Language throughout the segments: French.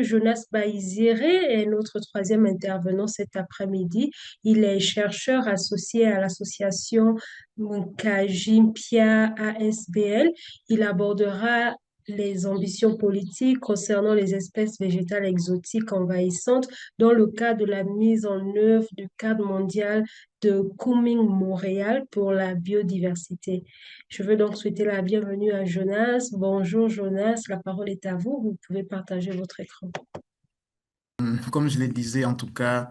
Jonas Baïzire est notre troisième intervenant cet après-midi. Il est chercheur associé à l'association Kajimpia ASBL. Il abordera les ambitions politiques concernant les espèces végétales exotiques envahissantes dans le cadre de la mise en œuvre du cadre mondial de Kunming-Montréal pour la biodiversité. Je veux donc souhaiter la bienvenue à Jonas. Bonjour Jonas, la parole est à vous. Vous pouvez partager votre écran. Comme je le disais, en tout cas,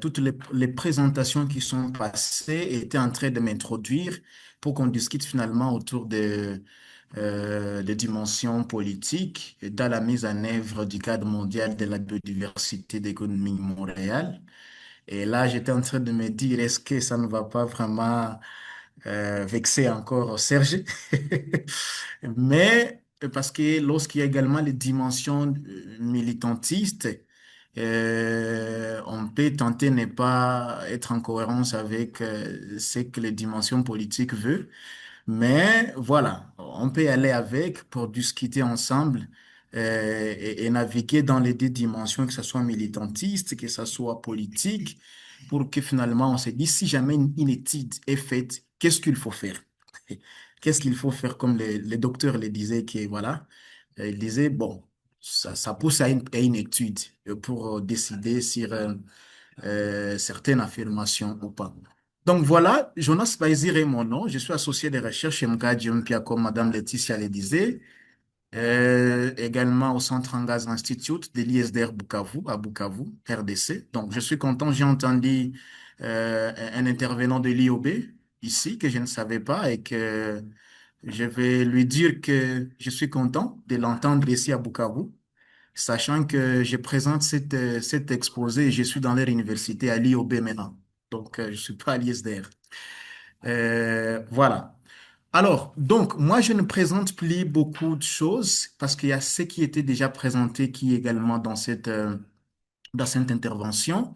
toutes les présentations qui sont passées étaient en train de m'introduire pour qu'on discute finalement autour des dimensions politiques dans la mise en œuvre du cadre mondial de la biodiversité d'économie Montréal. Et là, j'étais en train de me dire, est-ce que ça ne va pas vraiment vexer encore Serge? Mais parce que lorsqu'il y a également les dimensions militantistes, on peut tenter de ne pas être en cohérence avec ce que les dimensions politiques veulent. Mais voilà, on peut y aller avec pour discuter ensemble et naviguer dans les deux dimensions, que ce soit militantiste, que ce soit politique, pour que finalement on se dise si jamais une étude est faite, qu'est-ce qu'il faut faire? Qu'est-ce qu'il faut faire comme les docteurs le disaient que voilà, ils disaient bon, ça pousse à une étude pour décider sur certaines affirmations ou pas. Donc voilà, Jonas Baizir est mon nom. Je suis associé de recherche MK Olympia, comme Madame Laetitia le disait, également au Centre Angaz Institute de l'ISDR Bukavu, à Bukavu, RDC. Donc je suis content, j'ai entendu un intervenant de l'IOB ici que je ne savais pas et que je vais lui dire que je suis content de l'entendre ici à Bukavu, sachant que je présente cet exposé et je suis dans leur université à l'IOB maintenant. Donc, je suis pas à l'ISDR. Voilà. Alors, donc, moi, je ne présente plus beaucoup de choses parce qu'il y a ce qui était déjà présenté qui est également dans cette intervention.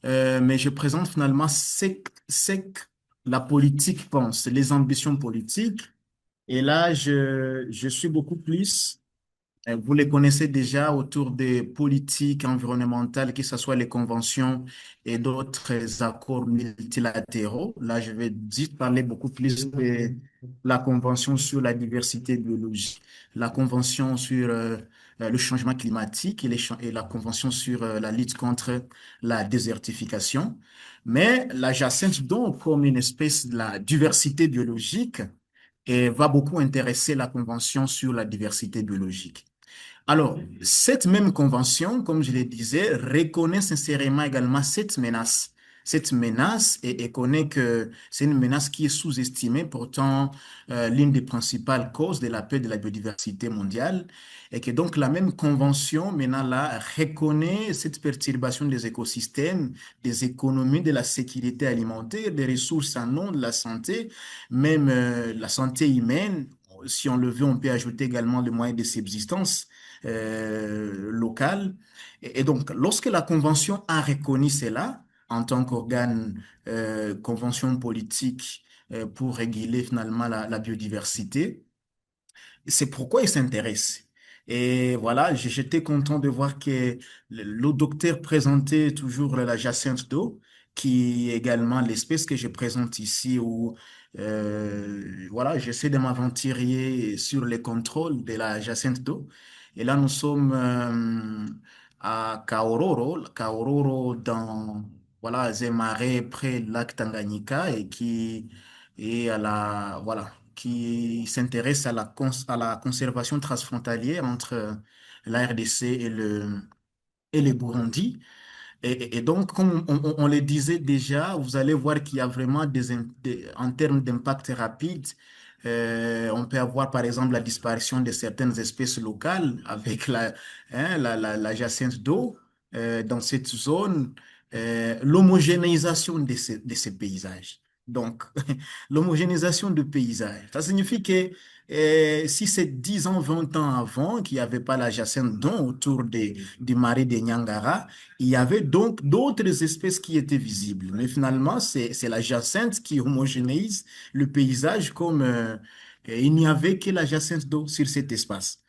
Mais je présente finalement ce que la politique pense, les ambitions politiques. Et là, je suis beaucoup plus vous les connaissez déjà autour des politiques environnementales, que ce soit les conventions et d'autres accords multilatéraux. Là, je vais juste parler beaucoup plus de la Convention sur la diversité biologique, la Convention sur le changement climatique et la Convention sur la lutte contre la désertification. Mais la jacinthe, donc, comme une espèce de la diversité biologique, et va beaucoup intéresser la Convention sur la diversité biologique. Alors, cette même convention, comme je le disais, reconnaît sincèrement également cette menace. Cette menace et connaît que c'est une menace qui est sous-estimée, pourtant l'une des principales causes de la perte de la biodiversité mondiale, et que donc la même convention maintenant là reconnaît cette perturbation des écosystèmes, des économies, de la sécurité alimentaire, des ressources en eau, de la santé, même la santé humaine. Si on le veut, on peut ajouter également les moyens de subsistance locale. Et donc, lorsque la Convention a reconnu cela en tant qu'organe convention politique pour réguler finalement la biodiversité, c'est pourquoi il s'intéresse. Et voilà, j'étais content de voir que le docteur présentait toujours la jacinthe d'eau, qui est également l'espèce que je présente ici, où voilà, j'essaie de m'aventurer sur les contrôles de la jacinthe d'eau. Et là, nous sommes à Kaororo, Kaororo dans voilà, un marais près du lac Tanganyika et qui est à la voilà qui s'intéresse à la conservation transfrontalière entre la RDC et le Burundi. Et donc, comme on le disait déjà, vous allez voir qu'il y a vraiment en termes d'impact rapide, on peut avoir par exemple la disparition de certaines espèces locales avec la jacinthe d'eau dans cette zone, l'homogénéisation de ces paysages. Donc, l'homogénéisation de paysages, ça signifie que si c'est 10 ans, 20 ans avant qu'il n'y avait pas la jacinthe d'eau autour du marais de Niangara, il y avait donc d'autres espèces qui étaient visibles. Mais finalement, c'est la jacinthe qui homogénéise le paysage comme il n'y avait que la jacinthe d'eau sur cet espace.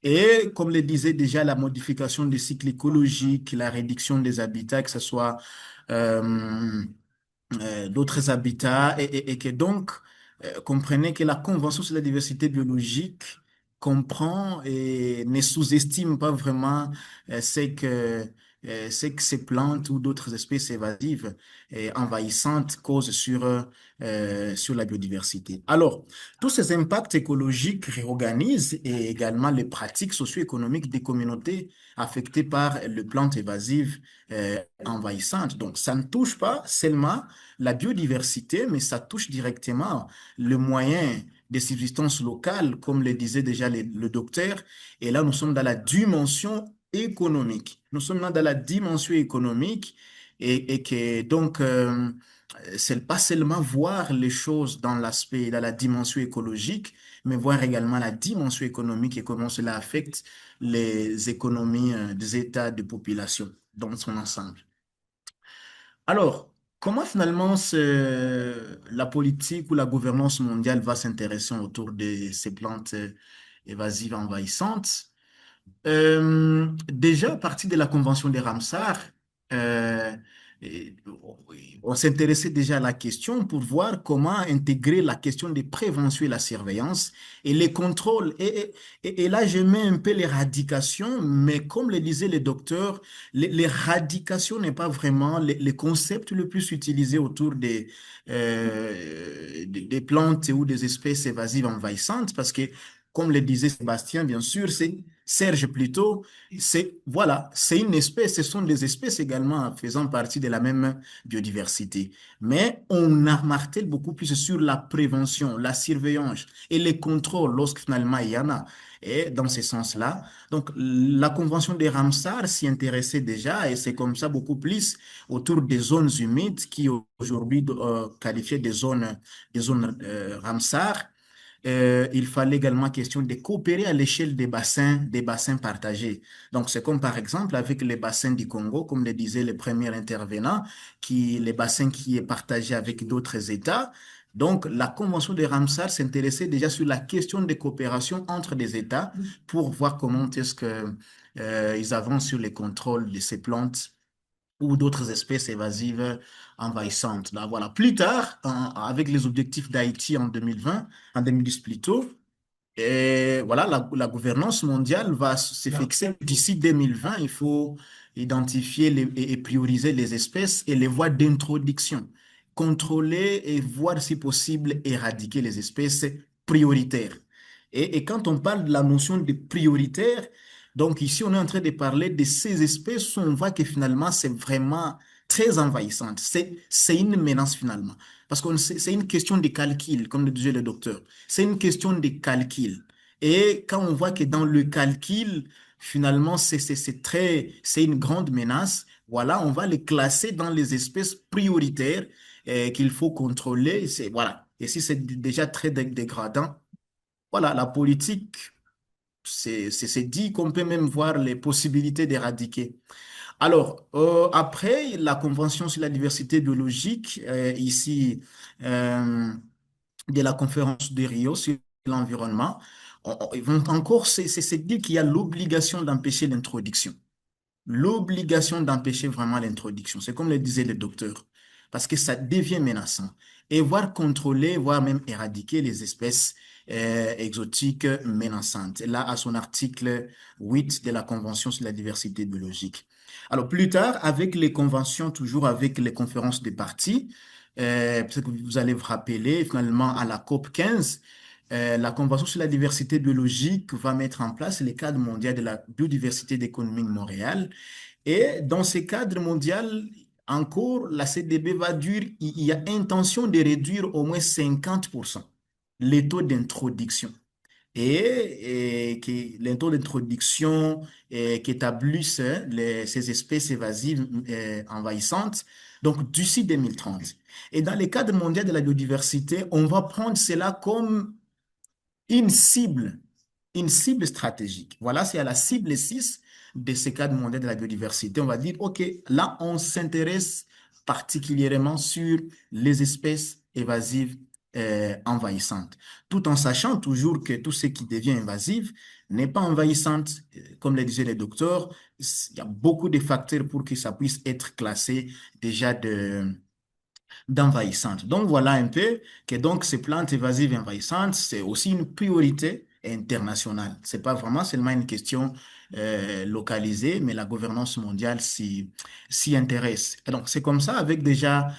Et comme le disait déjà, la modification des cycles écologiques, la réduction des habitats, que ce soit euh, d'autres habitats et que donc comprenez que la Convention sur la diversité biologique comprend et ne sous-estime pas vraiment c'est que ces plantes ou d'autres espèces évasives et envahissantes causent sur la biodiversité. Alors, tous ces impacts écologiques réorganisent et également les pratiques socio-économiques des communautés affectées par les plantes évasives envahissantes. Donc, ça ne touche pas seulement la biodiversité, mais ça touche directement le moyen de subsistance locale, comme le disait déjà le docteur. Et là, nous sommes dans la dimension économique. Nous sommes là dans la dimension économique et que donc, c'est pas seulement voir les choses dans l'aspect, dans la dimension écologique, mais voir également la dimension économique et comment cela affecte les économies des États de population dans son ensemble. Alors, comment finalement la politique ou la gouvernance mondiale va s'intéresser autour de ces plantes évasives envahissantes? Déjà, à partir de la Convention des Ramsar, euh, et- on s'intéressait déjà à la question pour voir comment intégrer la question des préventions et la surveillance et les contrôles. Et là, je mets un peu l'éradication, mais comme le disait le docteur, l'éradication n'est pas vraiment le concept le plus utilisé autour des plantes ou des espèces évasives envahissantes parce que, comme le disait Sébastien, bien sûr, c'est Serge plutôt, voilà, c'est une espèce, ce sont des espèces également faisant partie de la même biodiversité. Mais on a martelé beaucoup plus sur la prévention, la surveillance et les contrôles lorsque finalement il y en a. Et dans ce sens-là, donc la Convention des Ramsar s'y intéressait déjà et c'est comme ça beaucoup plus autour des zones humides qui aujourd'hui qualifiées des zones Ramsar. Il fallait également question de coopérer à l'échelle des bassins partagés. Donc, c'est comme par exemple avec les bassins du Congo, comme le disait le premier intervenant, les bassins qui est partagé avec d'autres États. Donc, la Convention de Ramsar s'intéressait déjà sur la question de coopération entre les États pour voir comment est-ce que, ils avancent sur les contrôles de ces plantes ou d'autres espèces évasives envahissantes. Là, voilà. Plus tard, avec les objectifs d'Haïti en 2020, en 2010 plutôt, et voilà, la gouvernance mondiale va se fixer d'ici 2020. Il faut identifier et prioriser les espèces et les voies d'introduction, contrôler et voir si possible éradiquer les espèces prioritaires. Et quand on parle de la notion de prioritaire, donc ici on est en train de parler de ces espèces où on voit que finalement c'est vraiment très envahissante. C'est une menace finalement. Parce que c'est une question de calcul, comme le disait le docteur. C'est une question de calcul. Et quand on voit que dans le calcul, finalement, c'est une grande menace, voilà, on va les classer dans les espèces prioritaires qu'il faut contrôler. Voilà. Et si c'est déjà très dégradant, voilà, la politique, c'est dit qu'on peut même voir les possibilités d'éradiquer. Alors, après la Convention sur la diversité biologique, ici, euh, de la conférence de Rio sur l'environnement, ils vont encore se dire qu'il y a l'obligation d'empêcher l'introduction. L'obligation d'empêcher vraiment l'introduction. C'est comme le disait le docteur, parce que ça devient menaçant. Et voire contrôler, voire même éradiquer les espèces exotiques menaçantes. Là, à son article 8 de la Convention sur la diversité biologique. Alors, plus tard, avec les conventions, toujours avec les conférences des parties, peut-être que vous allez vous rappeler, finalement, à la COP 15, la Convention sur la diversité biologique va mettre en place le cadre mondial de la biodiversité d'économie de Montréal. Et dans ce cadre mondial, encore, la CDB va dire il y a intention de réduire au moins 50% les taux d'introduction. Et que les taux d'introduction qu'établissent ces espèces évasives envahissantes, donc d'ici 2030. Et dans le cadre mondial de la biodiversité, on va prendre cela comme une cible, une cible stratégique. Voilà, c'est à la cible 6 de ce cadre mondial de la biodiversité. On va dire, OK, là, on s'intéresse particulièrement sur les espèces évasives envahissante, tout en sachant toujours que tout ce qui devient invasif n'est pas envahissante. Comme le disaient les docteurs, il y a beaucoup de facteurs pour que ça puisse être classé déjà d'envahissante. Donc voilà un peu que donc ces plantes évasives et envahissantes, c'est aussi une priorité internationale. C'est pas vraiment seulement une question localisée, mais la gouvernance mondiale s'y intéresse. Et donc c'est comme ça avec déjà,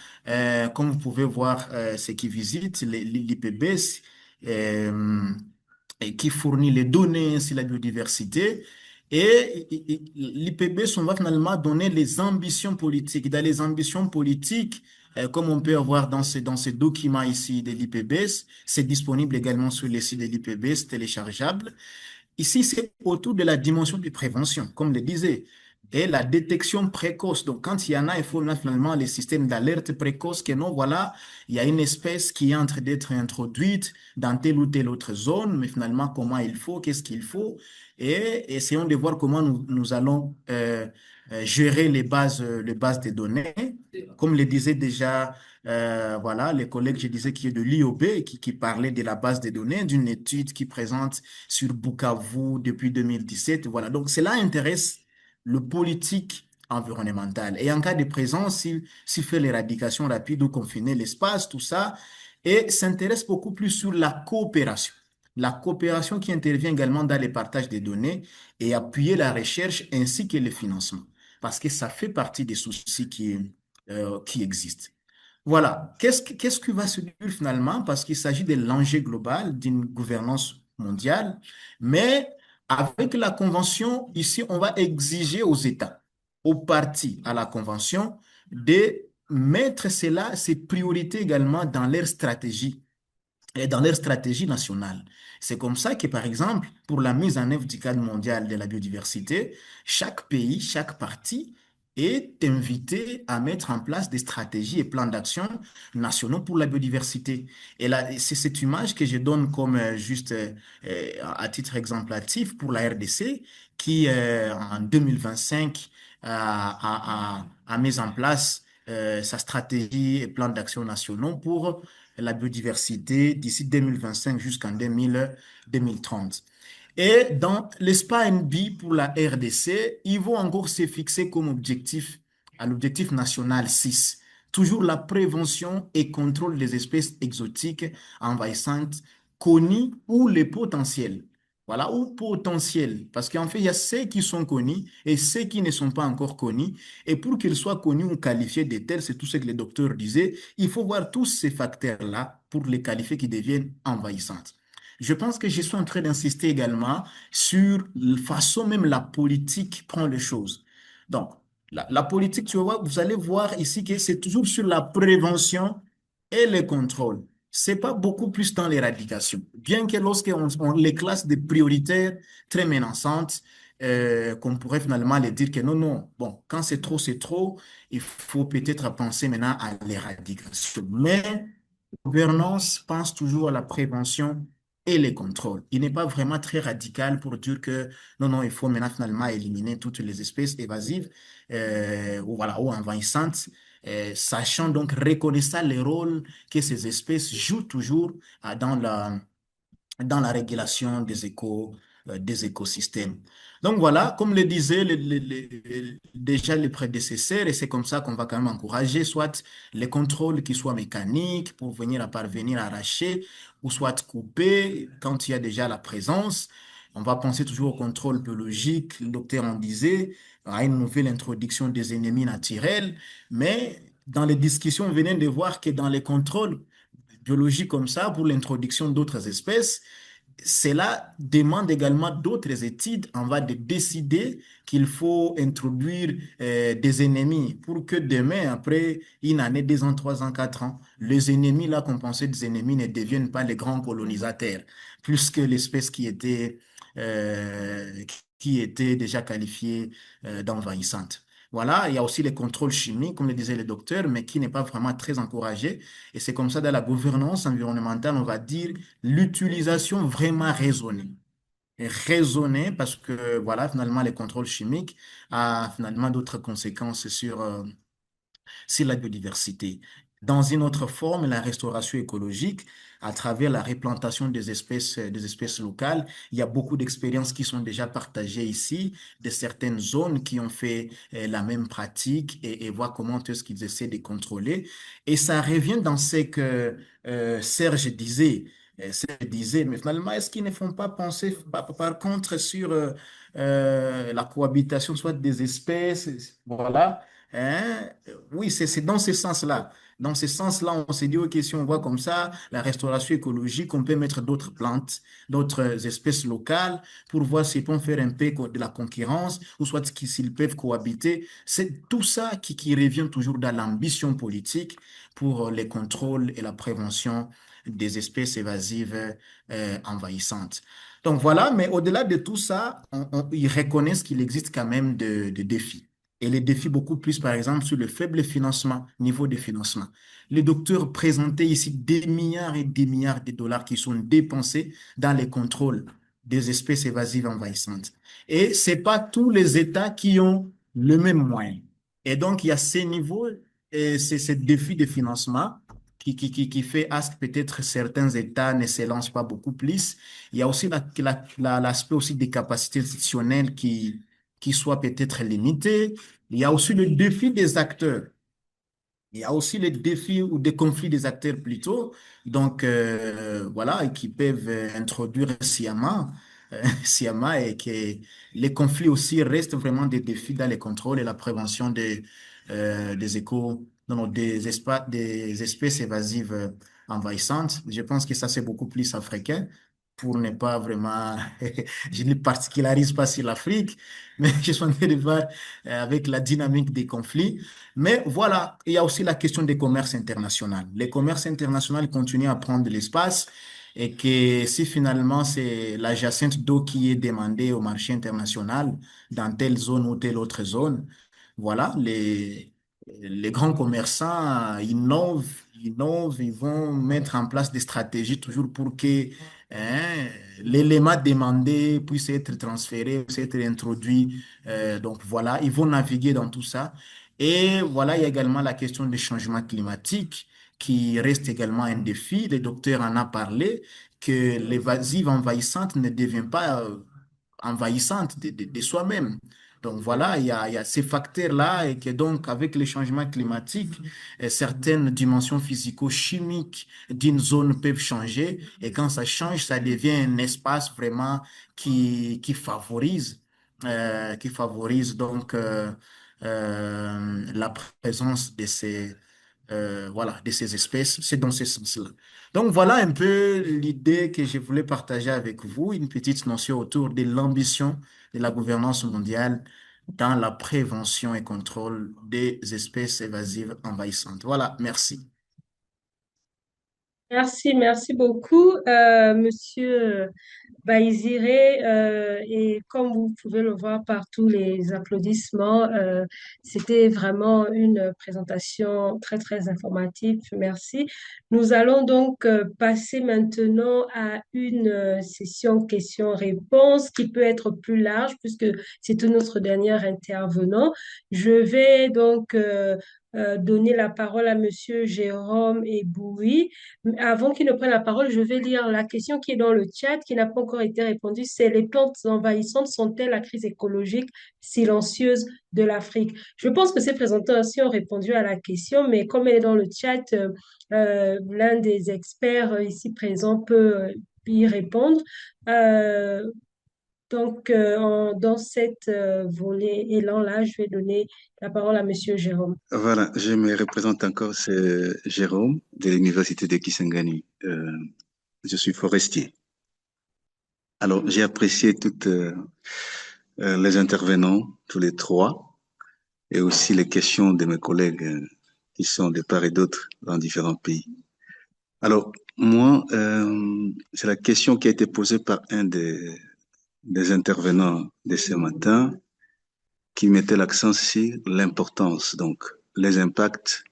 comme vous pouvez voir, ceux qui visitent l'IPB, euh, et qui fournit les données sur la biodiversité. Et l'IPB va finalement donner les ambitions politiques. Dans les ambitions politiques, comme on peut voir dans ces documents ici de l'IPBES, c'est disponible également sur le site de l'IPBES, téléchargeable. Ici, c'est autour de la dimension de prévention, comme le disait, et la détection précoce. Donc, quand il y en a, il faut là, finalement les systèmes d'alerte précoce, que non, voilà, il y a une espèce qui est en train d'être introduite dans telle ou telle autre zone, mais finalement, comment il faut, qu'est-ce qu'il faut, et essayons de voir comment nous allons gérer les bases de données. Comme le disait déjà, voilà, les collègues, je disais, qui est de l'IOB, qui parlait de la base de données, d'une étude qui présente sur Bukavu depuis 2017. Voilà, donc cela intéresse le politique environnemental. Et en cas de présence, s'il fait l'éradication rapide ou confiner l'espace, tout ça, et s'intéresse beaucoup plus sur la coopération. La coopération qui intervient également dans les partages des données et appuyer la recherche ainsi que le financement, parce que ça fait partie des soucis qui existent. Voilà. Qu'est-ce qui va se dire finalement? Parce qu'il s'agit de l'enjeu global d'une gouvernance mondiale, mais avec la Convention, ici, on va exiger aux États, aux partis à la Convention, de mettre cela, ces priorités également dans leur stratégie et dans leur stratégie nationale. C'est comme ça que, par exemple, pour la mise en œuvre du cadre mondial de la biodiversité, chaque pays, chaque parti est invité à mettre en place des stratégies et plans d'action nationaux pour la biodiversité. Et là, c'est cette image que je donne comme juste à titre exemplatif pour la RDC qui, en 2025, a mis en place sa stratégie et plan d'action nationaux pour la biodiversité d'ici 2025 jusqu'en 2030. Et dans l'ESPA-NB pour la RDC, ils vont encore se fixer comme objectif, à l'objectif national 6, toujours la prévention et contrôle des espèces exotiques envahissantes connues ou les potentiels. Voilà, ou potentiels. Parce qu'en fait, il y a ceux qui sont connus et ceux qui ne sont pas encore connus. Et pour qu'ils soient connus ou qualifiés de tels, c'est tout ce que les docteurs disaient, il faut voir tous ces facteurs-là pour les qualifier qui deviennent envahissantes. Je pense que je suis en train d'insister également sur la façon même la politique prend les choses. Donc, la politique, tu vois, vous allez voir ici que c'est toujours sur la prévention et le contrôle. C'est pas beaucoup plus dans l'éradication. Bien que lorsqu'on les classe des prioritaires très menaçantes, qu'on pourrait finalement les dire que non, non, bon, quand c'est trop, il faut peut-être penser maintenant à l'éradication. Mais la gouvernance pense toujours à la prévention et les contrôles. Il n'est pas vraiment très radical pour dire que non, non, il faut maintenant finalement éliminer toutes les espèces évasives ou, voilà, ou envahissantes, sachant donc, reconnaissant le rôle que ces espèces jouent toujours dans la régulation des écosystèmes. Donc voilà, comme le disaient déjà les prédécesseurs, et c'est comme ça qu'on va quand même encourager, soit les contrôles qui soient mécaniques pour venir à parvenir à arracher, ou soit couper quand il y a déjà la présence. On va penser toujours au contrôle biologique, le docteur en disait, à une nouvelle introduction des ennemis naturels, mais dans les discussions, on venait de voir que dans les contrôles biologiques comme ça, pour l'introduction d'autres espèces, cela demande également d'autres études. On va décider qu'il faut introduire des ennemis pour que demain, après une année, 2 ans, 3 ans, 4 ans, les ennemis, là qu'on pensait des ennemis, ne deviennent pas les grands colonisateurs, plus que l'espèce qui était déjà qualifiée d'envahissante. Voilà, il y a aussi les contrôles chimiques, comme le disait le docteur, mais qui n'est pas vraiment très encouragé. Et c'est comme ça, dans la gouvernance environnementale, on va dire l'utilisation vraiment raisonnée. Et raisonnée parce que, voilà, finalement, les contrôles chimiques ont finalement d'autres conséquences sur la biodiversité. Dans une autre forme, la restauration écologique, à travers la replantation des espèces locales. Il y a beaucoup d'expériences qui sont déjà partagées ici, de certaines zones qui ont fait la même pratique et voir comment est-ce qu'ils essaient de contrôler. Et ça revient dans ce que Serge disait. Serge disait, mais finalement, est-ce qu'ils ne font pas penser, par contre, sur la cohabitation, soit des espèces, voilà. Hein? Oui, c'est dans ce sens-là. Dans ce sens-là, on s'est dit, OK, si on voit comme ça, la restauration écologique, on peut mettre d'autres plantes, d'autres espèces locales pour voir s'ils peuvent faire un peu de la concurrence ou soit s'ils peuvent cohabiter. C'est tout ça qui revient toujours dans l'ambition politique pour les contrôles et la prévention des espèces évasives envahissantes. Donc voilà, mais au-delà de tout ça, ils reconnaissent qu'il existe quand même de défis. Et les défis beaucoup plus, par exemple, sur le faible financement, niveau de financement. Les docteurs présentaient ici des milliards et des milliards de dollars qui sont dépensés dans les contrôles des espèces évasives envahissantes. Et ce n'est pas tous les États qui ont le même moyen. Et donc, il y a ces niveaux et c'est ce défi de financement qui fait à ce que peut-être certains États ne se lancent pas beaucoup plus. Il y a aussi l'aspect aussi des capacités institutionnelles qui soient peut-être limitées. Il y a aussi le défi des acteurs. Il y a aussi les défis ou des conflits des acteurs plutôt, donc voilà, et qui peuvent introduire sciemment et que les conflits aussi restent vraiment des défis dans les contrôles et la prévention des non, non, des espèces évasives envahissantes. Je pense que ça c'est beaucoup plus africain pour ne pas vraiment, je ne particularise pas sur l'Afrique, mais je suis en train de voir avec la dynamique des conflits. Mais voilà, il y a aussi la question des commerces internationaux. Les commerces internationaux continuent à prendre de l'espace et que si finalement c'est la jacente d'eau qui est demandée au marché international dans telle zone ou telle autre zone, voilà, les grands commerçants innovent, ils vont mettre en place des stratégies toujours pour que l'élément demandé puisse être transféré, puisse être introduit. Donc voilà, ils vont naviguer dans tout ça. Et voilà, il y a également la question du changement climatique qui reste également un défi. Le docteur en a parlé, que l'évasive envahissante ne devient pas envahissante de soi-même. Donc voilà, il y a ces facteurs-là et que donc avec les changements climatiques, certaines dimensions physico-chimiques d'une zone peuvent changer et quand ça change, ça devient un espace vraiment qui favorise donc la présence de voilà, de ces espèces. C'est dans ce sens-là. Donc voilà un peu l'idée que je voulais partager avec vous, une petite notion autour de l'ambition de la gouvernance mondiale dans la prévention et contrôle des espèces évasives envahissantes. Voilà, merci. Merci, merci beaucoup, Monsieur Baïziré. Et comme vous pouvez le voir par tous les applaudissements, c'était vraiment une présentation très, très informative. Merci. Nous allons donc passer maintenant à une session questions-réponses qui peut être plus large puisque c'est notre dernier intervenant. Je vais donc donner la parole à Monsieur Jérôme Ebouy. Avant qu'il ne prenne la parole, je vais lire la question qui est dans le chat, qui n'a pas encore été répondue. C'est les plantes envahissantes sont-elles la crise écologique silencieuse de l'Afrique? Je pense que ces présentations ont répondu à la question, mais comme elle est dans le chat, l'un des experts ici présents peut y répondre. Euh, dans cette volée élan-là, je vais donner la parole à Monsieur Jérôme. Voilà, je me représente encore, c'est Jérôme de l'Université de Kisangani. Je suis forestier. Alors, j'ai apprécié toutes les intervenants, tous les trois, et aussi les questions de mes collègues qui sont de part et d'autre dans différents pays. Alors, moi, c'est la question qui a été posée par un des intervenants de ce matin qui mettait l'accent sur l'importance, donc les impacts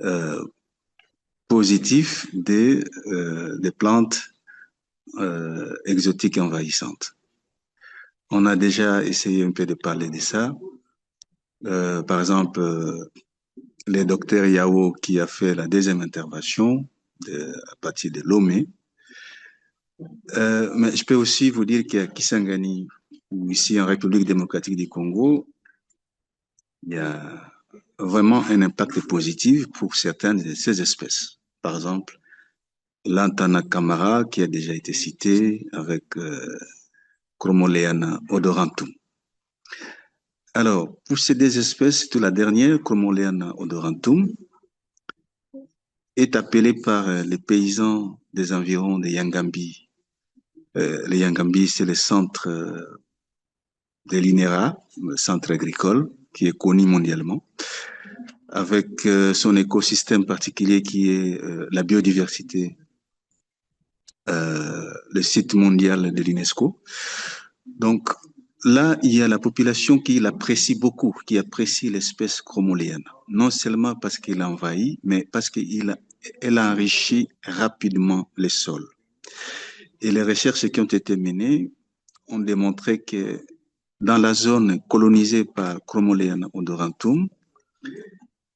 euh, positifs des plantes exotiques et envahissantes. On a déjà essayé un peu de parler de ça. Par exemple, le docteur Yao qui a fait la deuxième intervention à partir de Lomé. Mais je peux aussi vous dire qu'à Kisangani, ou ici en République démocratique du Congo, il y a vraiment un impact positif pour certaines de ces espèces. Par exemple, l'Antana camara qui a déjà été cité avec Chromoleana odorantum. Alors, pour ces deux espèces, surtout la dernière, Chromoleana odorantum, est appelée par les paysans des environs de Yangambi. Les Yangambi, c'est le centre de l'INERA, le centre agricole, qui est connu mondialement, avec son écosystème particulier qui est la biodiversité, le site mondial de l'UNESCO. Donc là, il y a la population qui l'apprécie beaucoup, qui apprécie l'espèce chromoléenne, non seulement parce qu'il envahit, mais parce qu'elle enrichit rapidement les sols. Et les recherches qui ont été menées ont démontré que dans la zone colonisée par Chromoleana odorantum,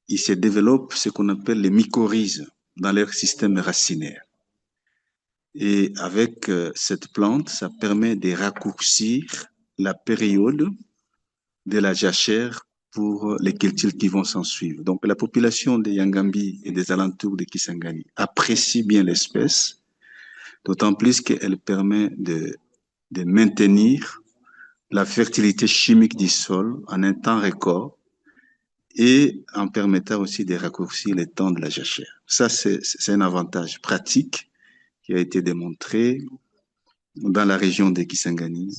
il se développe ce qu'on appelle les mycorhizes dans leur système racinaire. Et avec cette plante, ça permet de raccourcir la période de la jachère pour les cultures qui vont s'en suivre. Donc la population de Yangambi et des alentours de Kisangani apprécie bien l'espèce, d'autant plus qu'elle permet de maintenir la fertilité chimique du sol en un temps record et en permettant aussi de raccourcir le temps de la jachère. Ça, c'est un avantage pratique qui a été démontré dans la région de Kisangani,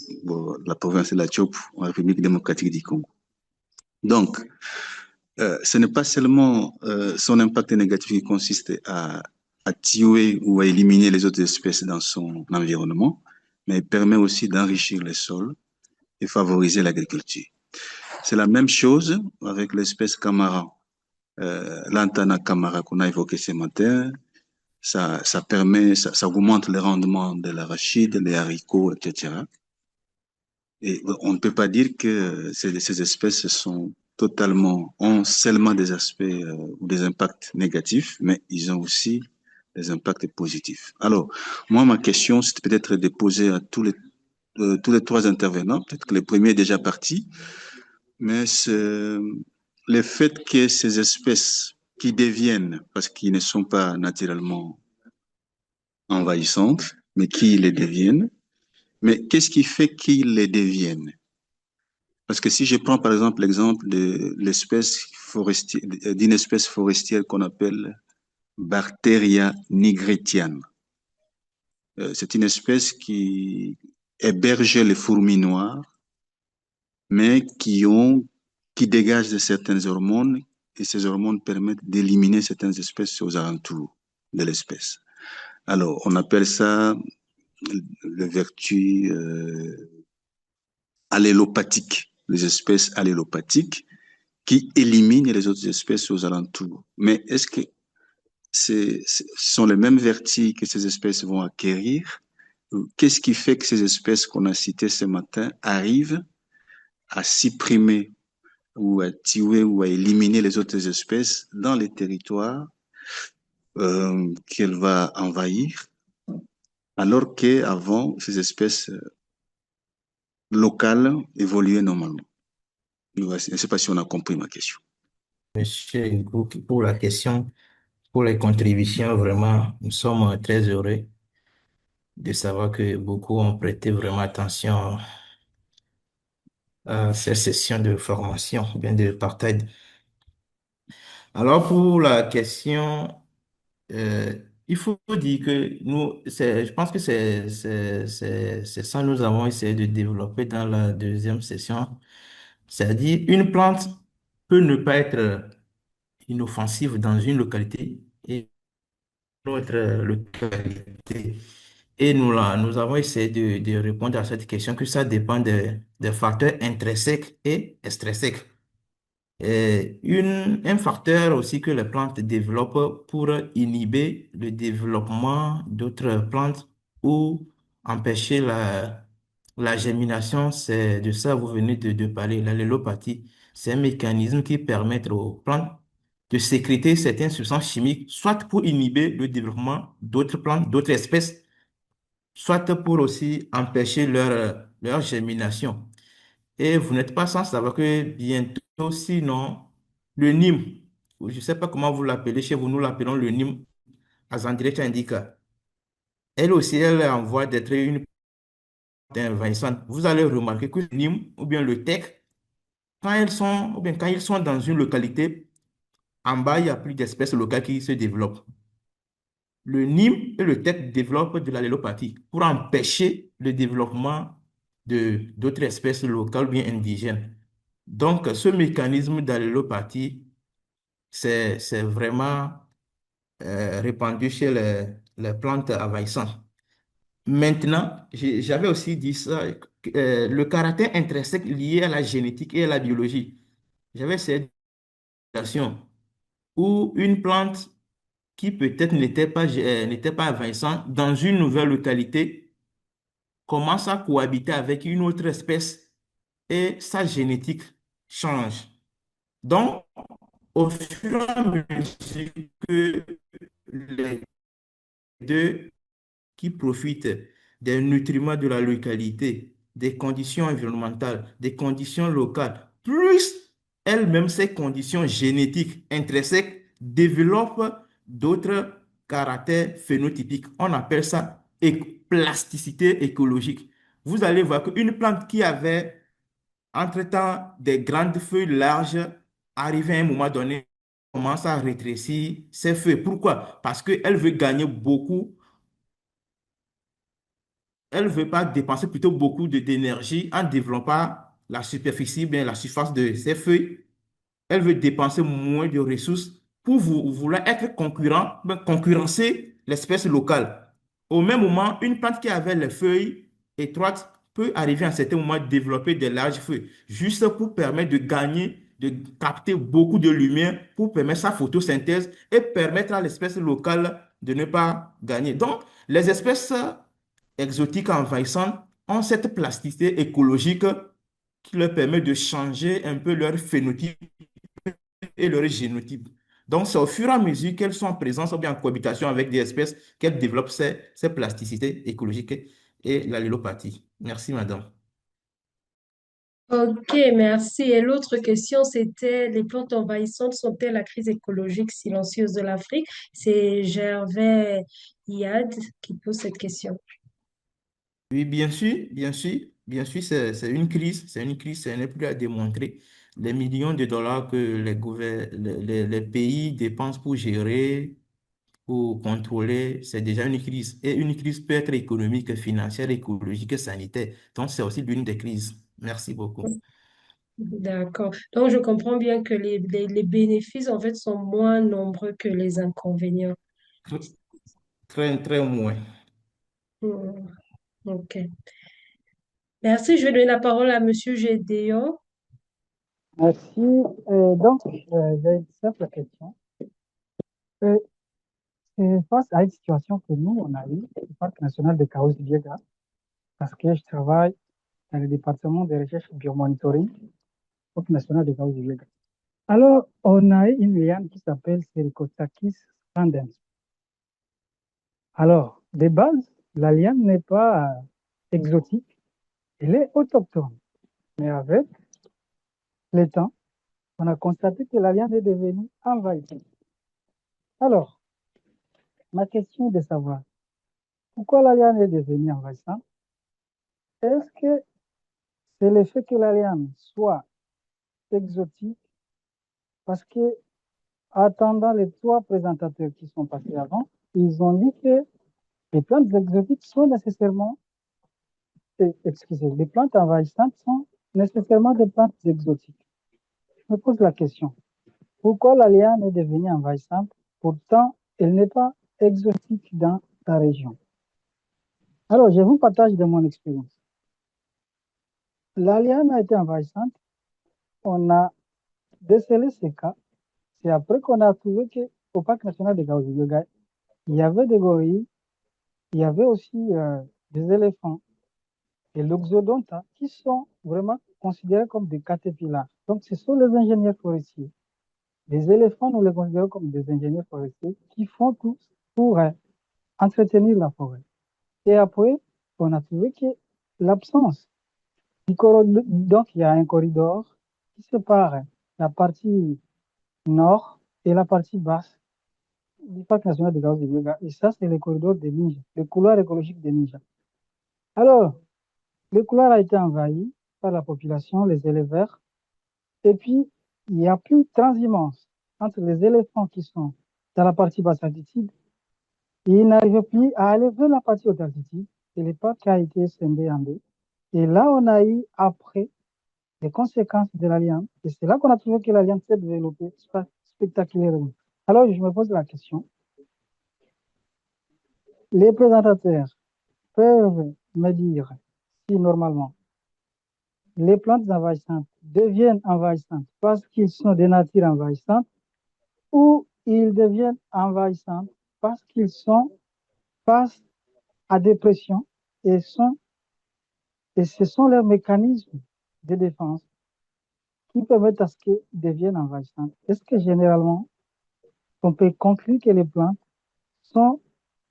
la province de la Tchop, en République démocratique du Congo. Donc, ce n'est pas seulement son impact négatif qui consiste à tuer ou à éliminer les autres espèces dans son environnement, mais il permet aussi d'enrichir les sols et favoriser l'agriculture. C'est la même chose avec l'espèce camara, l'Antana camara qu'on a évoqué ce matin. Ça permet, ça augmente le rendement de l'arachide, des haricots, etc. Et on ne peut pas dire que ces espèces ont seulement des aspects ou des impacts négatifs, mais ils ont aussi des impacts positifs. Alors, moi, ma question, c'est peut-être de poser à tous les trois intervenants, peut-être que le premier est déjà parti, mais c'est le fait que ces espèces qui deviennent, parce qu'ils ne sont pas naturellement envahissantes, mais qui les deviennent, mais qu'est-ce qui fait qu'ils les deviennent? Parce que si je prends par exemple l'exemple de l'espèce forestière, d'une espèce forestière qu'on appelle Bacteria nigritiana, c'est une espèce qui héberge les fourmis noires, mais qui dégagent de certaines hormones, et ces hormones permettent d'éliminer certaines espèces aux alentours de l'espèce. Alors, on appelle ça le vertu allélopathique, les espèces allélopathiques qui éliminent les autres espèces aux alentours. Mais est-ce que ce sont les mêmes vertus que ces espèces vont acquérir? Qu'est-ce qui fait que ces espèces qu'on a citées ce matin arrivent à supprimer ou à tuer ou à éliminer les autres espèces dans les territoires qu'elle va envahir, alors qu'avant, ces espèces locales évoluaient normalement? Je ne sais pas si on a compris ma question. Monsieur Hugo, pour la question, pour les contributions, vraiment, nous sommes très heureux de savoir que beaucoup ont prêté vraiment attention à ces sessions de formation, bien de partage. Alors, pour la question, euh, il faut dire que je pense que c'est ça que nous avons essayé de développer dans la deuxième session. C'est-à-dire, une plante peut ne pas être inoffensive dans une localité et une autre localité. Et nous avons essayé de répondre à cette question, que ça dépend des facteurs intrinsèques et extrinsèques. Un facteur aussi que les plantes développent pour inhiber le développement d'autres plantes ou empêcher la germination, c'est de ça que vous venez de parler, l'allélopathie. C'est un mécanisme qui permet aux plantes de sécréter certaines substances chimiques, soit pour inhiber le développement d'autres plantes, d'autres espèces, soit pour aussi empêcher leur germination. Et vous n'êtes pas sans savoir que bientôt, sinon, le Nîmes, je ne sais pas comment vous l'appelez chez vous, nous l'appelons le Nîmes Azandirecha indica. Elle aussi, elle est en voie d'être une plante envahissante. Vous allez remarquer que le Nîmes ou bien le teck, quand elles sont, ou bien quand ils sont dans une localité, en bas, il n'y a plus d'espèces locales qui se développent. Le Nîmes et le teck développent de l'allélopathie pour empêcher le développement d'autres espèces locales ou bien indigènes. Donc, ce mécanisme d'allélopathie, c'est vraiment répandu chez les plantes envahissantes. Maintenant, j'avais aussi dit ça, le caractère intrinsèque lié à la génétique et à la biologie. J'avais cette situation où une plante qui peut-être n'était pas envahissante dans une nouvelle localité commence à cohabiter avec une autre espèce et sa génétique change. Donc, au fur et à mesure que les deux qui profitent des nutriments de la localité, des conditions environnementales, des conditions locales, plus elles-mêmes ces conditions génétiques intrinsèques développent d'autres caractères phénotypiques. On appelle ça plasticité écologique. Vous allez voir qu'une plante qui avait entre-temps des grandes feuilles larges, arrive à un moment donné, commence à rétrécir ses feuilles. Pourquoi? Parce qu'elle veut gagner beaucoup, elle ne veut pas dépenser plutôt beaucoup d'énergie en développant la superficie, bien la surface de ses feuilles. Elle veut dépenser moins de ressources pour vouloir être concurrent, concurrencer l'espèce locale. Au même moment, une plante qui avait les feuilles étroites peut arriver à un certain moment à développer des larges feuilles, juste pour permettre de gagner, de capter beaucoup de lumière pour permettre sa photosynthèse et permettre à l'espèce locale de ne pas gagner. Donc, les espèces exotiques envahissantes ont cette plasticité écologique qui leur permet de changer un peu leur phénotype et leur génotype. Donc, c'est au fur et à mesure qu'elles sont en présence ou bien en cohabitation avec des espèces qu'elles développent ces plasticités écologiques et l'allélopathie. Merci, madame. Ok, merci. Et l'autre question, c'était les plantes envahissantes sont-elles la crise écologique silencieuse de l'Afrique? C'est Gervais Yad qui pose cette question. Oui, bien sûr, bien sûr, bien sûr, c'est une crise, ce n'est plus à démontrer. Les millions de dollars que les pays dépensent pour gérer, pour contrôler, c'est déjà une crise. Et une crise peut être économique, financière, écologique, sanitaire. Donc, c'est aussi l'une des crises. Merci beaucoup. D'accord. Donc, je comprends bien que les bénéfices, en fait, sont moins nombreux que les inconvénients. Très, très, très moins. Hmm, ok. Merci. Je vais donner la parole à Monsieur Gédéon. Merci. Donc, j'ai une simple question. Euh, c'est face à une situation que nous, on a eu au Parc national de Kahuzi-Biega, parce que je travaille dans le département de recherche biomonitoring au Parc national de Kahuzi-Biega. Alors, on a eu une liane qui s'appelle Sericotakis scandens. Alors, de base, la liane n'est pas exotique, elle est autochtone. Mais avec le temps, on a constaté que la liane est devenue envahissante. Alors, ma question est de savoir, pourquoi la liane est devenue envahissante? Est-ce que c'est le fait que la liane soit exotique? Parce que, attendant les trois présentateurs qui sont passés avant, ils ont dit que les plantes exotiques sont nécessairement, excusez, les plantes envahissantes sont nécessairement des plantes exotiques. Je me pose la question, pourquoi la liane est devenue envahissante? Pourtant, elle n'est pas exotique dans ta région. Alors, je vous partage de mon expérience. La liane a été envahissante. On a décelé ces cas. C'est après qu'on a trouvé qu'au parc national de Kahuzi-Biega, il y avait des gorilles, il y avait aussi des éléphants et l'oxodonta qui sont vraiment considérés comme des caterpillars. Donc, ce sont les ingénieurs forestiers Les éléphants, nous les considérons comme des ingénieurs forestiers qui font tout pour entretenir la forêt. Et après, on a trouvé que l'absence du corridor, donc il y a un corridor qui sépare la partie nord et la partie basse du parc national de Gao de Biega. Et ça, c'est le corridor des Ninja, le couloir écologique des Ninja. Alors, le couloir a été envahi par la population, les éleveurs, et puis il n'y a plus de transhumance entre les éléphants qui sont dans la partie basse altitude et ils n'arrivent plus à aller vers la partie haute altitude. Et le parc a été scindé en deux. Et là, on a eu après les conséquences de l'alliance. Et c'est là qu'on a trouvé que l'alliance s'est développée spectaculairement. Alors, je me pose la question, les présentateurs peuvent me dire si normalement les plantes envahissantes deviennent envahissantes parce qu'ils sont de nature envahissante ou ils deviennent envahissantes parce qu'ils sont face à des pressions et, et ce sont leurs mécanismes de défense qui permettent à ce qu'ils deviennent envahissantes. Est-ce que généralement, on peut conclure que les plantes sont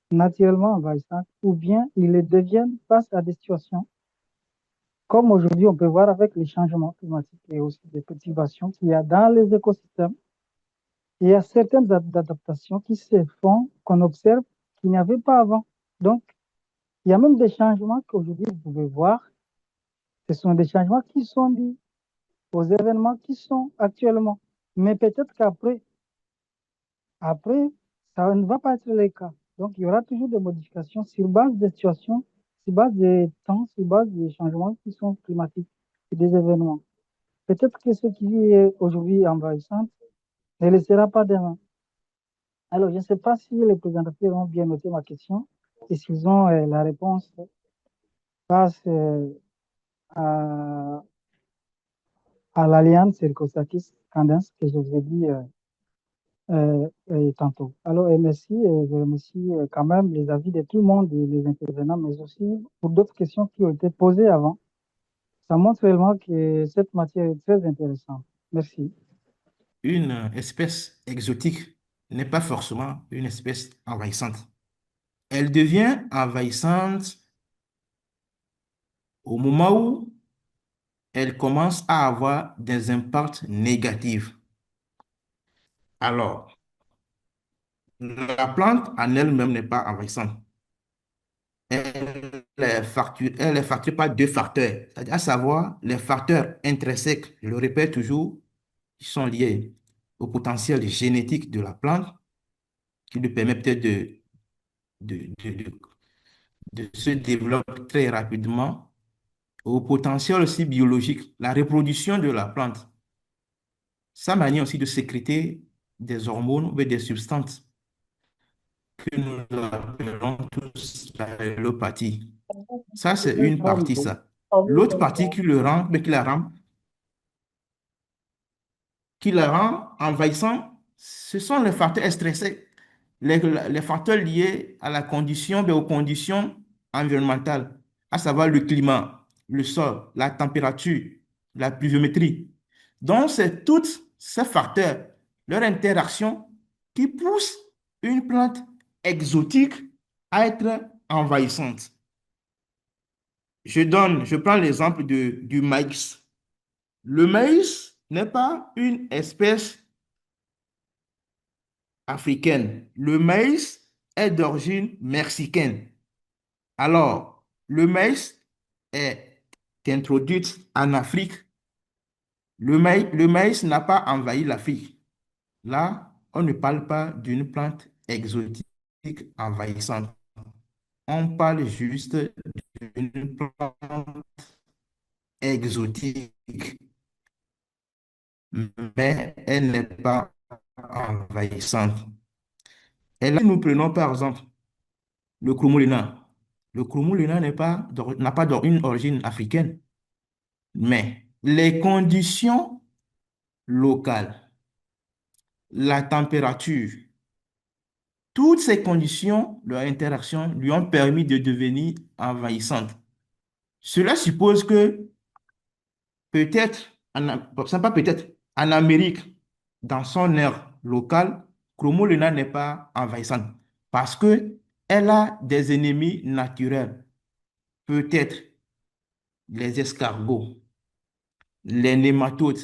naturellement envahissantes ou bien ils le deviennent face à des situations comme aujourd'hui on peut voir avec les changements climatiques et aussi des perturbations qu'il y a dans les écosystèmes. Il y a certaines adaptations qui se font, qu'on observe, qu'il n'y avait pas avant. Donc, il y a même des changements qu'aujourd'hui vous pouvez voir. Ce sont des changements qui sont dus aux événements qui sont actuellement. Mais peut-être après, ça ne va pas être le cas. Donc, il y aura toujours des modifications sur base des situations, sur base des temps, sur base des changements qui sont climatiques et des événements. Peut-être que ce qui est aujourd'hui envahissant ne le sera pas demain. Alors, je ne sais pas si les présentateurs ont bien noté ma question et s'ils ont la réponse face à, à l'alliance Circosakis Candens que je vous ai dit tantôt. Alors, merci, je remercie quand même les avis de tout le monde, et les intervenants, mais aussi pour d'autres questions qui ont été posées avant. Ça montre réellement que cette matière est très intéressante. Merci. Une espèce exotique n'est pas forcément une espèce envahissante. Elle devient envahissante au moment où elle commence à avoir des impacts négatifs. Alors, la plante en elle-même n'est pas envahissante. Elle est facturée par deux facteurs, c'est-à-dire à savoir les facteurs intrinsèques, je le répète toujours, qui sont liés au potentiel génétique de la plante, qui lui permet peut-être de, de, de- de se développer très rapidement, au potentiel aussi biologique, la reproduction de la plante, sa manière aussi de sécréter des hormones ou des substances que nous appelons tous la allopathie. Ça, c'est une partie, ça. L'autre partie qui le rend, mais qui la rend envahissant, ce sont les facteurs stressés, les facteurs liés à la condition, mais aux conditions environnementales, à savoir le climat, le sol, la température, la pluviométrie. Donc, c'est tous ces facteurs, leur interaction, qui poussent une plante exotique à être envahissante. Je prends l'exemple du maïs. Le maïs n'est pas une espèce africaine. Le maïs est d'origine mexicaine. Alors, le maïs est introduit en Afrique. Le maïs n'a pas envahi l'Afrique. Là, on ne parle pas d'une plante exotique envahissante. On parle juste d'une plante exotique, mais elle n'est pas envahissante. Et là, si nous prenons par exemple le Krumulina. Le Krumulina n'a pas une origine africaine, mais les conditions locales, la température, toutes ces conditions, leur interaction, lui ont permis de devenir envahissante. Cela suppose que peut-être, bon, c'est pas peut-être, en Amérique, dans son aire locale, Chromolena n'est pas envahissante parce que elle a des ennemis naturels, peut-être les escargots, les nématodes,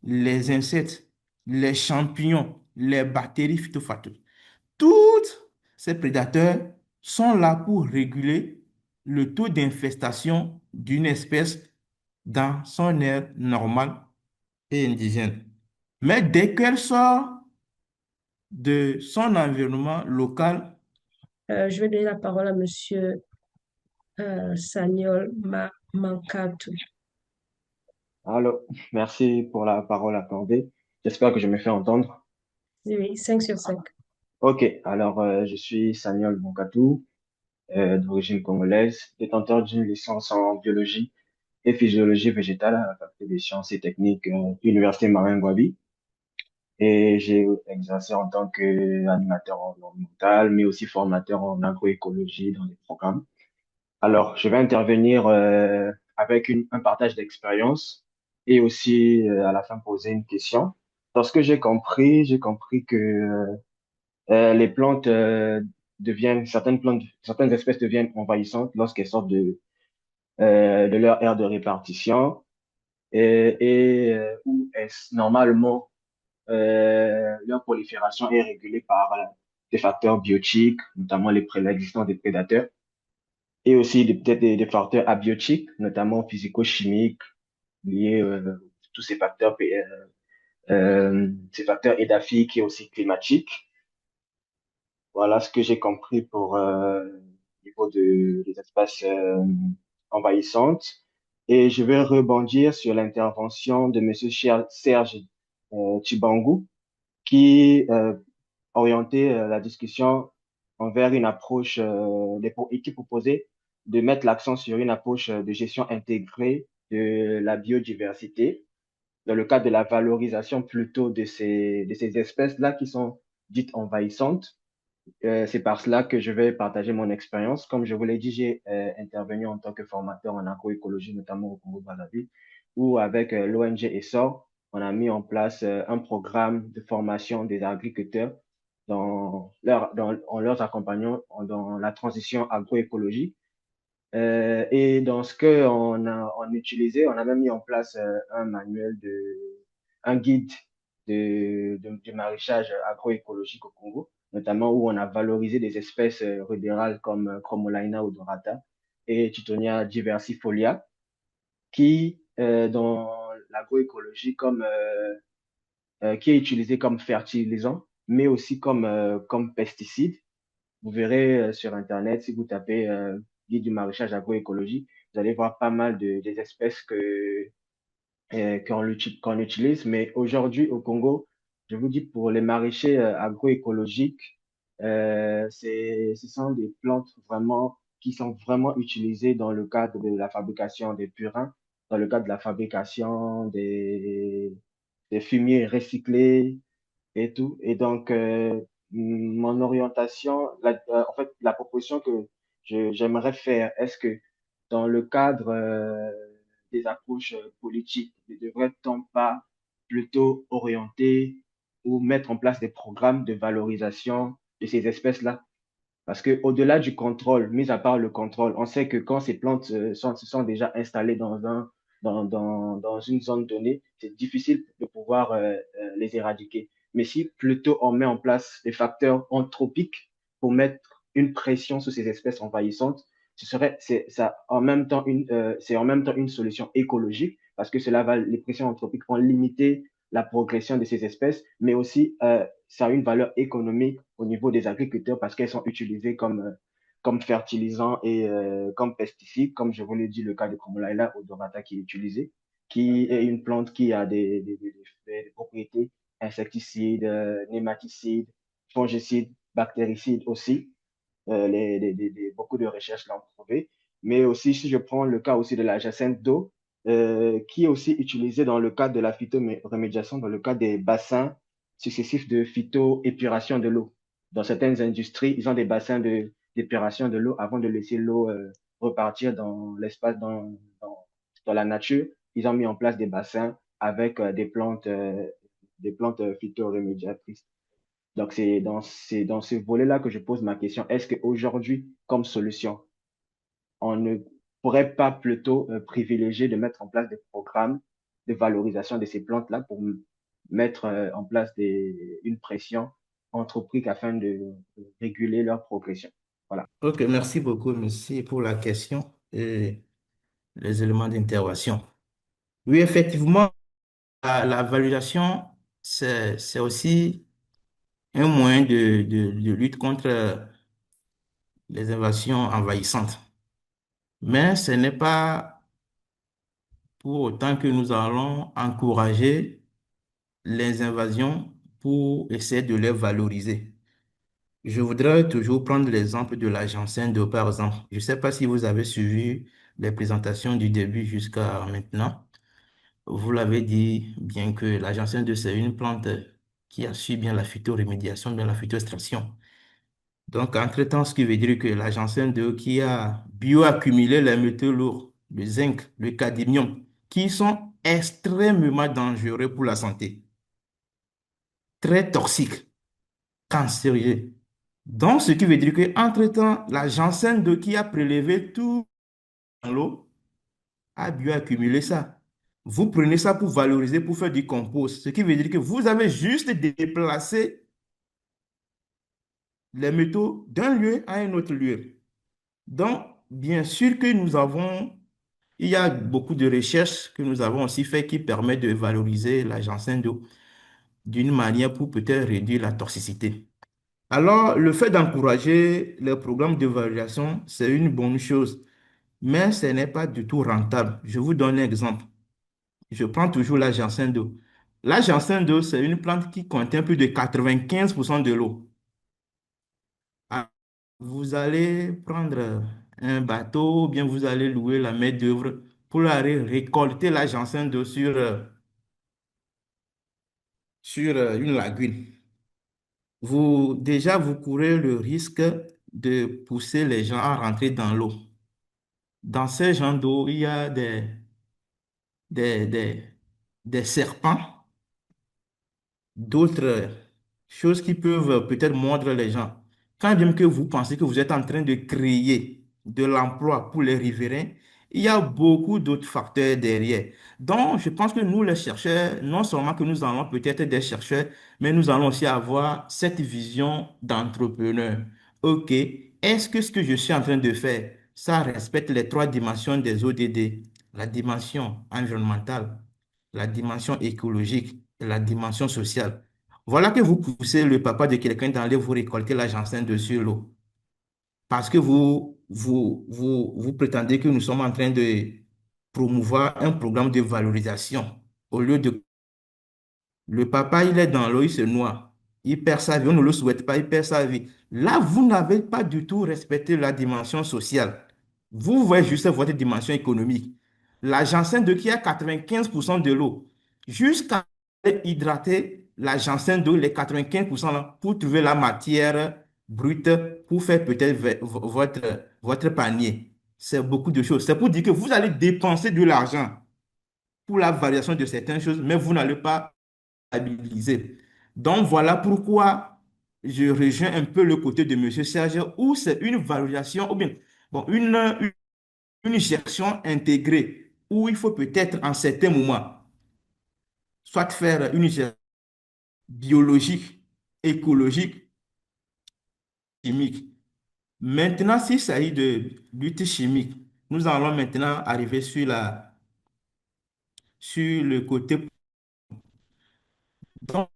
les insectes, les champignons, les bactéries phytophagoses. Tous ces prédateurs sont là pour réguler le taux d'infestation d'une espèce dans son aire normale et indigène. Mais dès qu'elle sort de son environnement local, Je vais donner la parole à Monsieur Saniol Mankatou. Alors, merci pour la parole accordée. J'espère que je me fais entendre. Oui, 5 sur 5. Ok, alors je suis Samuel Bonkatou, d'origine congolaise, détenteur d'une licence en biologie et physiologie végétale à la faculté des sciences et techniques Université Marin-Gwabi. Et j'ai exercé en tant qu'animateur environnemental, mais aussi formateur en agroécologie dans des programmes. Alors, je vais intervenir avec un partage d'expérience et aussi à la fin poser une question. Lorsque j'ai compris que les plantes certaines espèces deviennent envahissantes lorsqu'elles sortent de leur aire de répartition où normalement leur prolifération est régulée par des facteurs biotiques, notamment l'existence des prédateurs et aussi peut-être des facteurs abiotiques, notamment physico-chimiques, liés tous ces facteurs édaphiques et aussi climatiques. Voilà ce que j'ai compris pour au niveau des espèces envahissantes. Et je vais rebondir sur l'intervention de Monsieur Serge Tchibangu, qui orientait la discussion envers une approche et qui proposait de mettre l'accent sur une approche de gestion intégrée de la biodiversité dans le cadre de la valorisation plutôt de ces espèces-là qui sont dites envahissantes. C'est par cela que je vais partager mon expérience. Comme je vous l'ai dit, j'ai intervenu en tant que formateur en agroécologie, notamment au Congo-Brazzaville, où avec l'ONG ESSOR, on a mis en place un programme de formation des agriculteurs en leur accompagnant dans la transition agroécologique. Et dans ce que on utilisé, on a même mis en place un guide du maraîchage agroécologique au Congo, notamment où on a valorisé des espèces rudérales comme Chromolaena odorata et Tithonia diversifolia, qui dans l'agroécologie qui est utilisé comme fertilisant, mais aussi comme pesticide. Vous verrez sur Internet, si vous tapez guide du maraîchage agroécologie, vous allez voir pas mal des espèces qu'on utilise. Mais aujourd'hui, au Congo, je vous dis, pour les maraîchers agroécologiques, ce sont des plantes vraiment qui sont vraiment utilisées dans le cadre de la fabrication des purins, dans le cadre de la fabrication des fumiers recyclés, et tout. Et donc, mon orientation, en fait, la proposition que j'aimerais faire, est-ce que dans le cadre des approches politiques, ne devrait-on pas plutôt orienter ou mettre en place des programmes de valorisation de ces espèces-là? Parce que au-delà du contrôle, mis à part le contrôle, on sait que quand ces plantes se sont déjà installées dans une zone donnée, c'est difficile de pouvoir les éradiquer. Mais si plutôt on met en place des facteurs anthropiques pour mettre une pression sur ces espèces envahissantes, c'est en même temps une solution écologique parce que les pressions anthropiques vont limiter la progression de ces espèces, mais aussi ça a une valeur économique au niveau des agriculteurs parce qu'elles sont utilisées comme fertilisants et comme pesticides, comme je vous l'ai dit, le cas de Chromolaena odorata qui est utilisé, qui est une plante qui a des propriétés insecticides, nématicides, fongicides, bactéricides aussi. Beaucoup de recherches l'ont prouvé. Mais aussi, si je prends le cas aussi de la jacinthe d'eau, qui est aussi utilisée dans le cadre de la phytoremédiation, dans le cadre des bassins successifs de phytoépuration de l'eau. Dans certaines industries, ils ont des bassins d'épuration de l'eau avant de laisser l'eau repartir dans l'espace, dans la nature. Ils ont mis en place des bassins avec des plantes des plantes phytoremédiatrices. Donc, c'est dans ce volet-là que je pose ma question. Est-ce qu'aujourd'hui, comme solution, on ne pourrait pas plutôt privilégier de mettre en place des programmes de valorisation de ces plantes-là pour mettre en place une pression entreprise afin de réguler leur progression? Voilà. Ok, merci beaucoup, merci pour la question et les éléments d'intervention. Oui, effectivement, la valorisation, c'est aussi un moyen de lutte contre les invasions envahissantes. Mais ce n'est pas pour autant que nous allons encourager les invasions pour essayer de les valoriser. Je voudrais toujours prendre l'exemple de la Janssen par exemple. Je ne sais pas si vous avez suivi les présentations du début jusqu'à maintenant. Vous l'avez dit, bien que la Janssen c'est une plante qui a su bien la phytorémédiation, bien la phytoextraction. Donc, entre-temps, ce qui veut dire que la Janssen qui a bioaccumulé les métaux lourds, le zinc, le cadmium, qui sont extrêmement dangereux pour la santé, très toxiques, cancérigènes. Donc, ce qui veut dire qu'entre-temps, la Janssen qui a prélevé tout dans l'eau a bioaccumulé ça. Vous prenez ça pour valoriser, pour faire du compost. Ce qui veut dire que vous avez juste déplacé les métaux d'un lieu à un autre lieu. Donc, bien sûr que il y a beaucoup de recherches que nous avons aussi fait qui permettent de valoriser la Janssen d'eau d'une manière pour peut-être réduire la toxicité. Alors, le fait d'encourager les programmes de valorisation, c'est une bonne chose, mais ce n'est pas du tout rentable. Je vous donne un exemple. Je prends toujours la Janssen d'eau. La Janssen d'eau, c'est une plante qui contient plus de 95% de l'eau. Ah, vous allez prendre un bateau, ou bien vous allez louer la main-d'œuvre pour aller récolter la Janssen d'eau sur une lagune. Déjà, vous courez le risque de pousser les gens à rentrer dans l'eau. Dans ces gens d'eau, il y a des, des, des serpents, d'autres choses qui peuvent peut-être mordre les gens. Quand bien que vous pensez que vous êtes en train de créer de l'emploi pour les riverains, il y a beaucoup d'autres facteurs derrière. Donc, je pense que nous, les chercheurs, non seulement que nous allons peut-être être des chercheurs, mais nous allons aussi avoir cette vision d'entrepreneur. OK, est-ce que ce que je suis en train de faire, ça respecte les trois dimensions des ODD, la dimension environnementale, la dimension écologique et la dimension sociale. Voilà que vous poussez le papa de quelqu'un d'aller vous récolter la Janssen dessus l'eau. Parce que vous prétendez que nous sommes en train de promouvoir un programme de valorisation au lieu de le papa, il est dans l'eau, il se noie. Il perd sa vie. On ne le souhaite pas, il perd sa vie. Là, vous n'avez pas du tout respecté la dimension sociale. Vous voyez juste votre dimension économique. La Janssen qui a 95% de l'eau, jusqu'à hydrater la Janssen les 95% là, pour trouver la matière brute pour faire peut-être votre panier. C'est beaucoup de choses. C'est pour dire que vous allez dépenser de l'argent pour la variation de certaines choses, mais vous n'allez pas stabiliser. Donc voilà pourquoi je rejoins un peu le côté de M. Serge où c'est une valorisation ou bien bon, une gestion intégrée où il faut peut-être en certains moments soit faire une gestion biologique, écologique, chimique. Maintenant, s'il s'agit de lutte chimique, nous allons maintenant arriver sur le côté. Donc,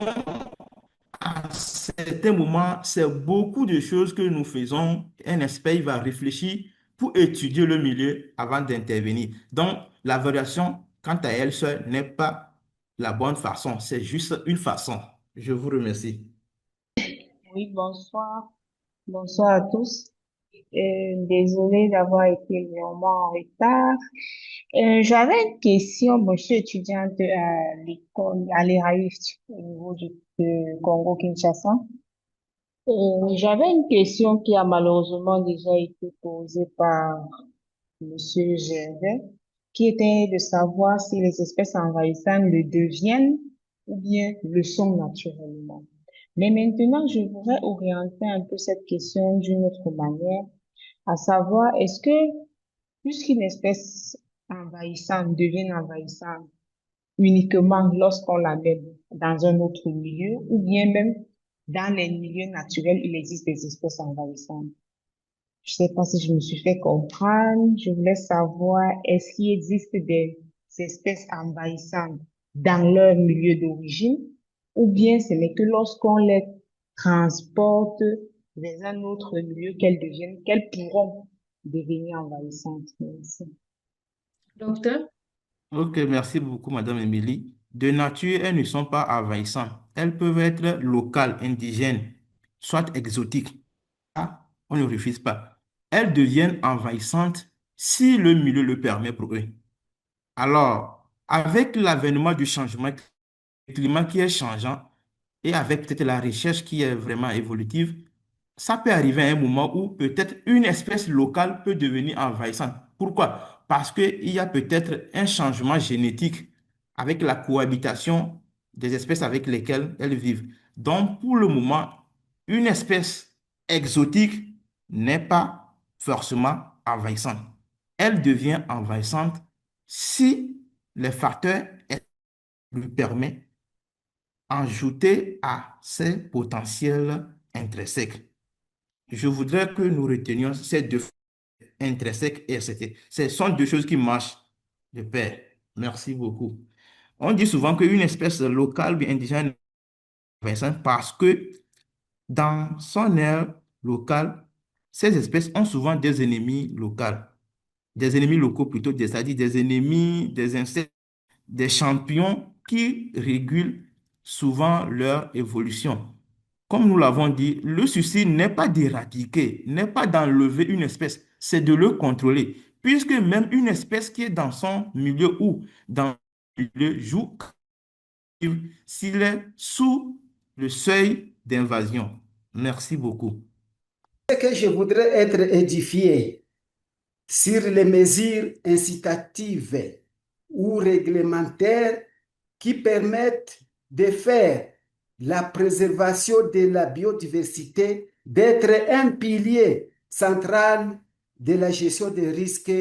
à certains moments, c'est beaucoup de choses que nous faisons. Un expert va réfléchir pour étudier le milieu avant d'intervenir. Donc, la variation, quant à elle seule, n'est pas la bonne façon. C'est juste une façon. Je vous remercie. Oui, bonsoir. Bonsoir à tous. Désolée d'avoir été vraiment en retard. J'avais une question. Moi, je suis étudiante à l'école, à l'ERAIF, au niveau du Congo-Kinshasa. J'avais une question qui a malheureusement déjà été posée par Monsieur Gervais, qui était de savoir si les espèces envahissantes le deviennent ou bien le sont naturellement. Mais maintenant, je voudrais orienter un peu cette question d'une autre manière, à savoir, est-ce que puisqu'une espèce envahissante devient envahissante uniquement lorsqu'on la met dans un autre milieu, ou bien même dans les milieux naturels, il existe des espèces envahissantes? Je sais pas si je me suis fait comprendre. Je voulais savoir, est-ce qu'il existe des espèces envahissantes dans leur milieu d'origine, ou bien ce n'est que lorsqu'on les transporte dans un autre milieu qu'elles pourront devenir envahissantes. Merci. Docteur? Ok, merci beaucoup, Madame Émilie. De nature, elles ne sont pas envahissantes. Elles peuvent être locales, indigènes, soit exotiques. Ah, on ne refuse pas. Elles deviennent envahissantes si le milieu le permet pour eux. Alors, avec l'avènement du changement, le climat qui est changeant et avec peut-être la recherche qui est vraiment évolutive, ça peut arriver à un moment où peut-être une espèce locale peut devenir envahissante. Pourquoi? Parce qu'il y a peut-être un changement génétique avec la cohabitation des espèces avec lesquelles elles vivent. Donc, pour le moment, une espèce exotique n'est pas forcément envahissante. Elle devient envahissante si les facteurs lui permettent d'ajouter à ses potentiels intrinsèques. Je voudrais que nous retenions ces deux intrinsèques et esthétiques. Ce sont deux choses qui marchent de pair. Merci beaucoup. On dit souvent qu'une espèce locale ou indigène est intéressante parce que dans son aire locale, ces espèces ont souvent des ennemis locaux, des ennemis locaux plutôt, c'est-à-dire des ennemis, des insectes, des champions qui régulent souvent leur évolution. Comme nous l'avons dit, le souci n'est pas d'éradiquer, n'est pas d'enlever une espèce, c'est de le contrôler. Puisque même une espèce qui est dans son milieu ou dans le milieu joue s'il est sous le seuil d'invasion. Merci beaucoup. Que je voudrais être édifié sur les mesures incitatives ou réglementaires qui permettent de faire la préservation de la biodiversité d'être un pilier central de la gestion des risques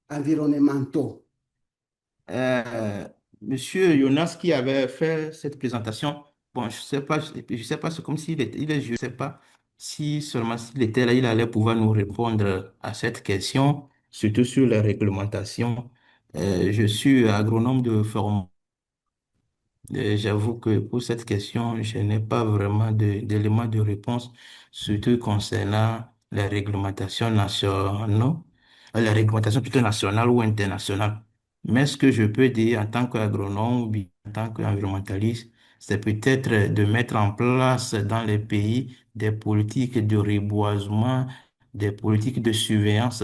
environnementaux. Euh, Monsieur Jonas qui avait fait cette présentation, bon, je sais pas, c'est comme s'il était, je sais pas si seulement s'il était là, il allait pouvoir nous répondre à cette question, surtout sur la réglementation. Je suis agronome de formation. J'avoue que pour cette question, je n'ai pas vraiment d'éléments de réponse, surtout concernant les réglementations nationales, les réglementations plutôt nationales ou internationales. Mais ce que je peux dire en tant qu'agronome ou bien en tant qu'environnementaliste, c'est peut-être de mettre en place dans les pays des politiques de reboisement, des politiques de surveillance.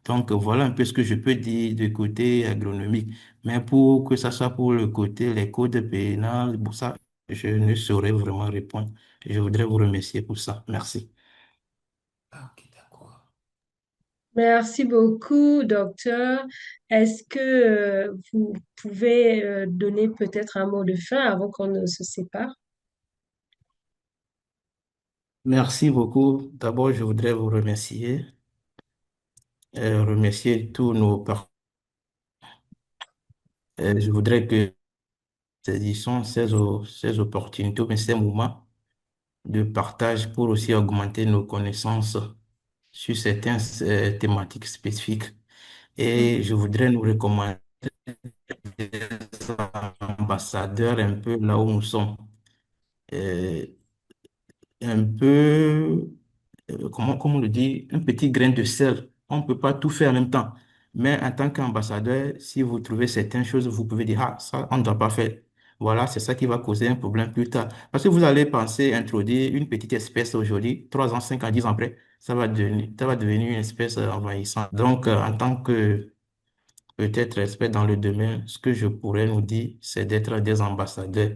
Donc, voilà un peu ce que je peux dire du côté agronomique. Mais pour que ça soit pour le côté, les codes pénals, pour ça, je ne saurais vraiment répondre. Je voudrais vous remercier pour ça. Merci. Ah, ok, d'accord. Merci beaucoup, docteur. Est-ce que vous pouvez donner peut-être un mot de fin avant qu'on ne se sépare? Merci beaucoup. D'abord, je voudrais vous remercier, remercier tous nos partenaires. Je voudrais que saisissons ces opportunités, mais ces moments de partage pour aussi augmenter nos connaissances sur certaines thématiques spécifiques. Et je voudrais nous recommander des ambassadeurs un peu là où nous sommes. Euh, un peu, comment on le dit, un petit grain de sel. On ne peut pas tout faire en même temps. Mais en tant qu'ambassadeur, si vous trouvez certaines choses, vous pouvez dire, ah, ça, on ne doit pas faire. Voilà, c'est ça qui va causer un problème plus tard. Parce que vous allez penser introduire une petite espèce aujourd'hui, 3 ans, 5 ans, 10 ans après, ça va devenir une espèce envahissante. Donc, en tant que peut-être expert dans le domaine, ce que je pourrais nous dire, c'est d'être des ambassadeurs